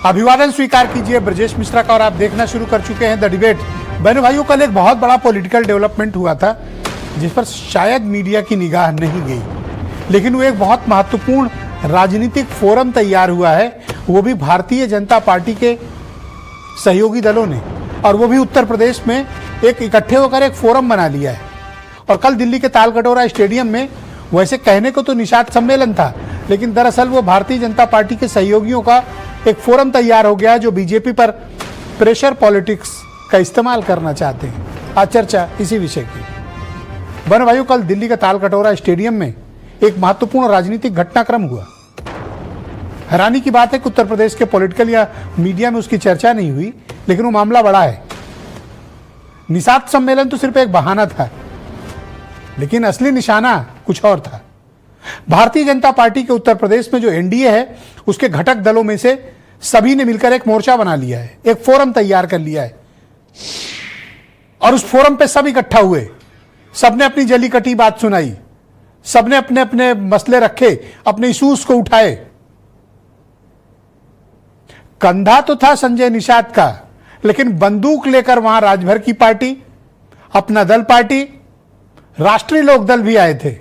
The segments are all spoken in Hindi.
अभिवादन स्वीकार कीजिए ब्रजेश मिश्रा का और आप देखना शुरू कर चुके हैं द डिबेट। बहनों भाइयों, कल एक बहुत बड़ा पॉलिटिकल डेवलपमेंट हुआ था जिस पर शायद मीडिया की निगाह नहीं गई, लेकिन वो एक बहुत महत्वपूर्ण राजनीतिक फोरम तैयार हुआ है, वो भी भारतीय जनता पार्टी के सहयोगी दलों ने, और वो भी उत्तर प्रदेश में एक इकट्ठे होकर एक फोरम बना लिया है। और कल दिल्ली के तालकटोरा स्टेडियम में वैसे कहने को तो निषाद सम्मेलन था, लेकिन दरअसल वो भारतीय जनता पार्टी के सहयोगियों का एक फोरम तैयार हो गया जो बीजेपी पर प्रेशर पॉलिटिक्स का इस्तेमाल करना चाहते हैं। आज चर्चा इसी विषय की। बहनों भाइयों, कल दिल्ली के तालकटोरा स्टेडियम में एक महत्वपूर्ण राजनीतिक घटनाक्रम हुआ। हैरानी की बात है कि उत्तर प्रदेश के पॉलिटिकल या मीडिया में उसकी चर्चा नहीं हुई, लेकिन वो मामला बड़ा है। निषाद सम्मेलन तो सिर्फ एक बहाना था, लेकिन असली निशाना कुछ और था। भारतीय जनता पार्टी के उत्तर प्रदेश में जो एनडीए है, उसके घटक दलों में से सभी ने मिलकर एक मोर्चा बना लिया है, एक फोरम तैयार कर लिया है, और उस फोरम पे सब इकट्ठा हुए। सबने अपनी जली कटी बात सुनाई, सबने अपने अपने मसले रखे, अपने इश्यूज को उठाए। कंधा तो था संजय निषाद का, लेकिन बंदूक लेकर वहां राजभर की पार्टी, अपना दल पार्टी, राष्ट्रीय लोकदल भी आए थे,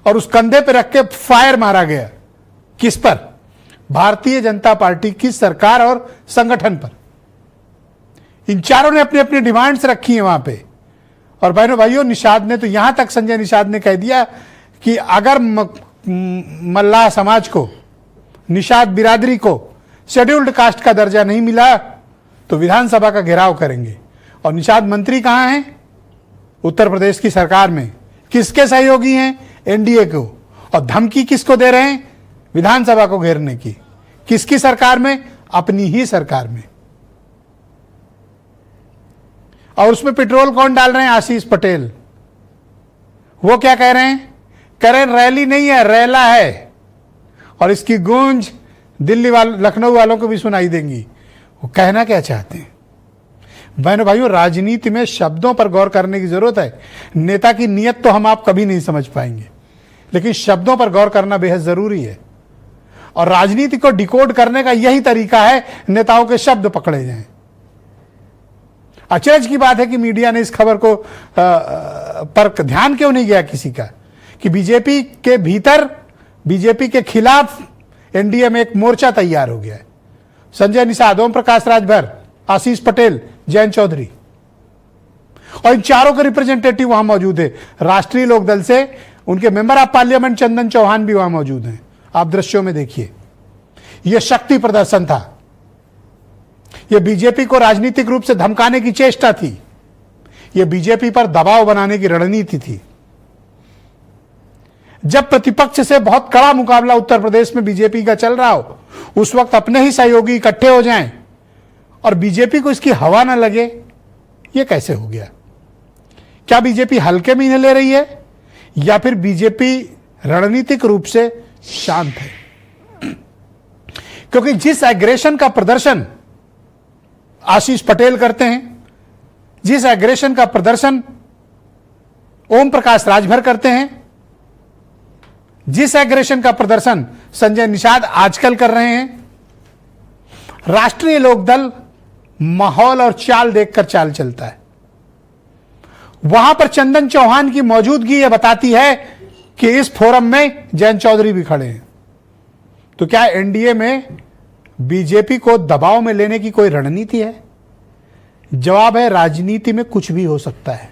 और उस कंधे पर रख के फायर मारा गया। किस पर? भारतीय जनता पार्टी की सरकार और संगठन पर। इन चारों ने अपनी अपनी डिमांड्स रखी हैं वहां पे। और बहनों भाइयों, निषाद ने तो यहां तक, संजय निषाद ने कह दिया कि अगर मल्लाह समाज को, निषाद बिरादरी को शेड्यूल्ड कास्ट का दर्जा नहीं मिला तो विधानसभा का घेराव करेंगे। और निषाद मंत्री कहां हैं? उत्तर प्रदेश की सरकार में। किसके सहयोगी हैं? एनडीए को। और धमकी किसको दे रहे हैं? विधानसभा को घेरने की। किसकी सरकार में? अपनी ही सरकार में। और उसमें पेट्रोल कौन डाल रहे हैं? आशीष पटेल। वो क्या कह रहे हैं? कह रहे हैं रैली नहीं है, रैला है। और इसकी गूंज दिल्ली वालों, लखनऊ वालों को भी सुनाई देंगी। वो कहना क्या चाहते हैं? बहनों भाइयों, राजनीति में शब्दों पर गौर करने की जरूरत है। नेता की नीयत तो हम आप कभी नहीं समझ पाएंगे, लेकिन शब्दों पर गौर करना बेहद जरूरी है। और राजनीति को डिकोड करने का यही तरीका है, नेताओं के शब्द पकड़े जाएं। अचरज की बात है कि मीडिया ने इस खबर को पर ध्यान क्यों नहीं गया किसी का, कि बीजेपी के भीतर, बीजेपी के खिलाफ एनडीए में एक मोर्चा तैयार हो गया है। संजय निषाद, ओम प्रकाश राजभर, आशीष पटेल, जयंत चौधरी, और इन चारों के रिप्रेजेंटेटिव वहां मौजूद है। राष्ट्रीय लोकदल से उनके मेंबर ऑफ पार्लियामेंट चंदन चौहान भी वहां मौजूद हैं। आप दृश्यों में देखिए, यह शक्ति प्रदर्शन था। यह बीजेपी को राजनीतिक रूप से धमकाने की चेष्टा थी। यह बीजेपी पर दबाव बनाने की रणनीति थी। जब प्रतिपक्ष से बहुत कड़ा मुकाबला उत्तर प्रदेश में बीजेपी का चल रहा हो, उस वक्त अपने ही सहयोगी इकट्ठे हो जाएं और बीजेपी को इसकी हवा ना लगे, यह कैसे हो गया? क्या बीजेपी हल्के में इन्हें ले रही है, या फिर बीजेपी रणनीतिक रूप से शांत है? क्योंकि जिस एग्रेशन का प्रदर्शन आशीष पटेल करते हैं, जिस एग्रेशन का प्रदर्शन ओम प्रकाश राजभर करते हैं, जिस एग्रेशन का प्रदर्शन संजय निषाद आजकल कर रहे हैं, राष्ट्रीय लोकदल माहौल और चाल देखकर चाल चलता है। वहां पर चंदन चौहान की मौजूदगी यह बताती है कि इस फोरम में जयंत चौधरी भी खड़े हैं। तो क्या एनडीए में बीजेपी को दबाव में लेने की कोई रणनीति है? जवाब है, राजनीति में कुछ भी हो सकता है।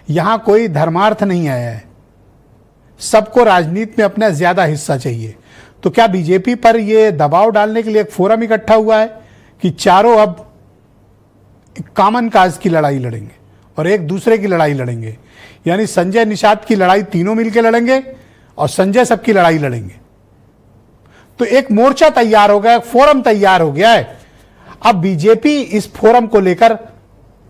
यहां कोई धर्मार्थ नहीं आया है, सबको राजनीति में अपना ज्यादा हिस्सा चाहिए। तो क्या बीजेपी पर यह दबाव डालने के लिए एक फोरम इकट्ठा हुआ है कि चारों अब कॉमन काज की लड़ाई लड़ेंगे और एक दूसरे की लड़ाई लड़ेंगे? यानी संजय निषाद की लड़ाई तीनों मिलकर लड़ेंगे और संजय सबकी लड़ाई लड़ेंगे। तो एक मोर्चा तैयार हो गया, एक फोरम तैयार हो गया है। अब बीजेपी इस फोरम को लेकर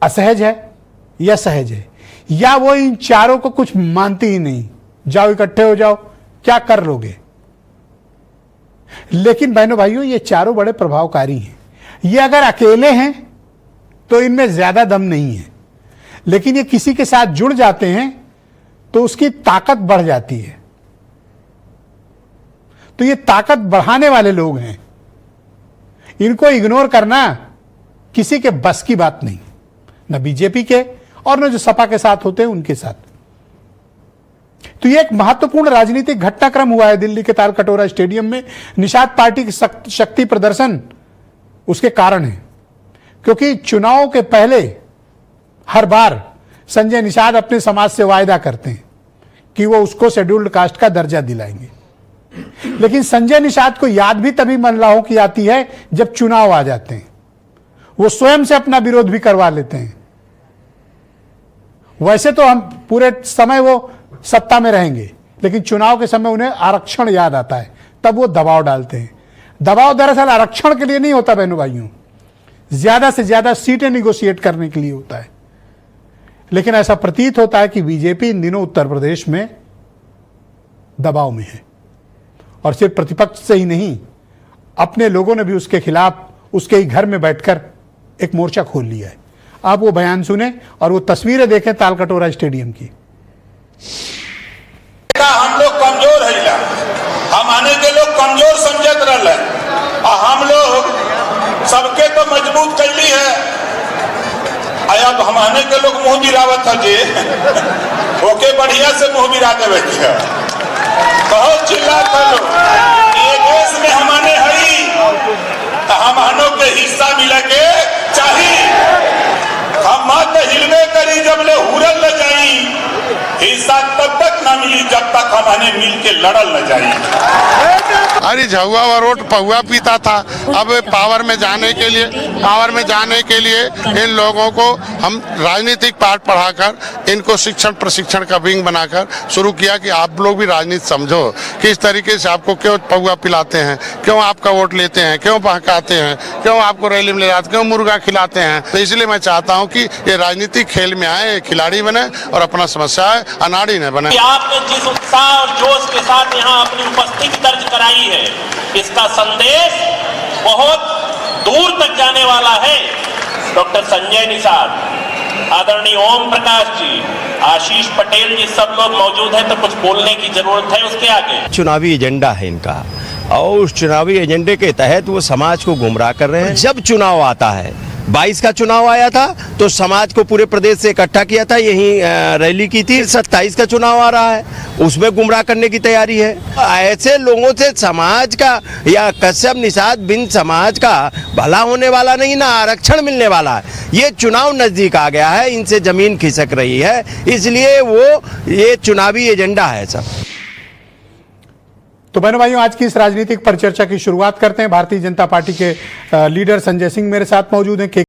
असहज है या सहज है, या वो इन चारों को कुछ मानती ही नहीं? जाओ इकट्ठे हो जाओ, क्या कर लोगे? लेकिन बहनों भाइयों, ये चारों बड़े प्रभावकारी हैं। ये अगर अकेले हैं तो इनमें ज्यादा दम नहीं है, लेकिन ये किसी के साथ जुड़ जाते हैं तो उसकी ताकत बढ़ जाती है। तो ये ताकत बढ़ाने वाले लोग हैं। इनको इग्नोर करना किसी के बस की बात नहीं, न बीजेपी के और न जो सपा के साथ होते हैं उनके साथ। तो यह एक महत्वपूर्ण राजनीतिक घटनाक्रम हुआ है दिल्ली के तालकटोरा स्टेडियम में। निषाद पार्टी की शक्ति प्रदर्शन उसके कारण है, क्योंकि चुनाव के पहले हर बार संजय निषाद अपने समाज से वायदा करते हैं कि वो उसको शेड्यूल्ड कास्ट का दर्जा दिलाएंगे, लेकिन संजय निषाद को याद भी तभी मनलाहो की आती है जब चुनाव आ जाते हैं। वो स्वयं से अपना विरोध भी करवा लेते हैं। वैसे तो हम पूरे समय वो सत्ता में रहेंगे, लेकिन चुनाव के समय उन्हें आरक्षण याद आता है, तब वो दबाव डालते हैं। दबाव दरअसल आरक्षण के लिए नहीं होता बहनों भाइयों, ज्यादा से ज्यादा सीटें निगोशिएट करने के लिए होता है। लेकिन ऐसा प्रतीत होता है कि बीजेपी इन दिनों उत्तर प्रदेश में दबाव में है, और सिर्फ प्रतिपक्ष से ही नहीं, अपने लोगों ने भी उसके खिलाफ उसके ही घर में बैठकर एक मोर्चा खोल लिया है। आप वो बयान सुने और वो तस्वीरें देखें तालकटोरा स्टेडियम की। हम लोग कमजोर है, हम आने के लोग कमजोर समझत रहे, और हम लोग सबके तो मजबूत कर ली है। अब हम आने के लोग मुंह गिरावत है जी, ओके बढ़िया से मुंह गिरा देवे की है, बहुत चिल्लात है लोग। ये देश में हम आने हई, हम आनो के हिस्सा मिले के चाहिए। हम मत हिलवे करी जब ले हुरल न जाई, हिस्सा तब तक ना मिली जब तक हमारे मिल के लड़ल न जाई। अरे झुआ व रोट पहुआ पीता था। अब पावर में जाने के लिए इन लोगों को हम राजनीतिक पाठ पढ़ाकर इनको शिक्षण प्रशिक्षण का विंग बनाकर शुरू किया कि आप लोग भी राजनीति समझो, किस तरीके से आपको क्यों पहुआ पिलाते हैं, क्यों आपका वोट लेते हैं, क्यों बहकाते हैं, क्यों आपको रैली में ले जाते, क्यों मुर्गा खिलाते हैं। तो इसलिए मैं चाहता हूँ कि ये राजनीतिक खेल में आए, खिलाड़ी बने और अपना समस्या अनाड़ी न बने। आपने जिस उत्साह और जोश के साथ यहाँ अपनी उपस्थिति दर्ज कराई है, इसका संदेश बहुत दूर तक जाने वाला है। डॉक्टर संजय निषाद, आदरणीय ओम प्रकाश जी, आशीष पटेल जी, सब लोग मौजूद हैं, तो कुछ बोलने की जरूरत है उसके आगे। चुनावी एजेंडा है इनका, और उस चुनावी एजेंडे के तहत वो समाज को गुमराह कर रहे हैं। जब चुनाव आता है, 22 का चुनाव आया था तो समाज को पूरे प्रदेश से इकट्ठा किया था, यही रैली की थी। 27 का चुनाव आ रहा है, उसमें गुमराह करने की तैयारी है। ऐसे लोगों से समाज का या कश्यप निषाद बिन समाज का भला होने वाला नहीं, ना आरक्षण मिलने वाला है। ये चुनाव नजदीक आ गया है, इनसे जमीन खिसक रही है, इसलिए वो ये चुनावी एजेंडा है सब। तो बहनों भाइयों, आज की इस राजनीतिक परिचर्चा की शुरुआत करते हैं। भारतीय जनता पार्टी के लीडर संजय सिंह मेरे साथ मौजूद हैं।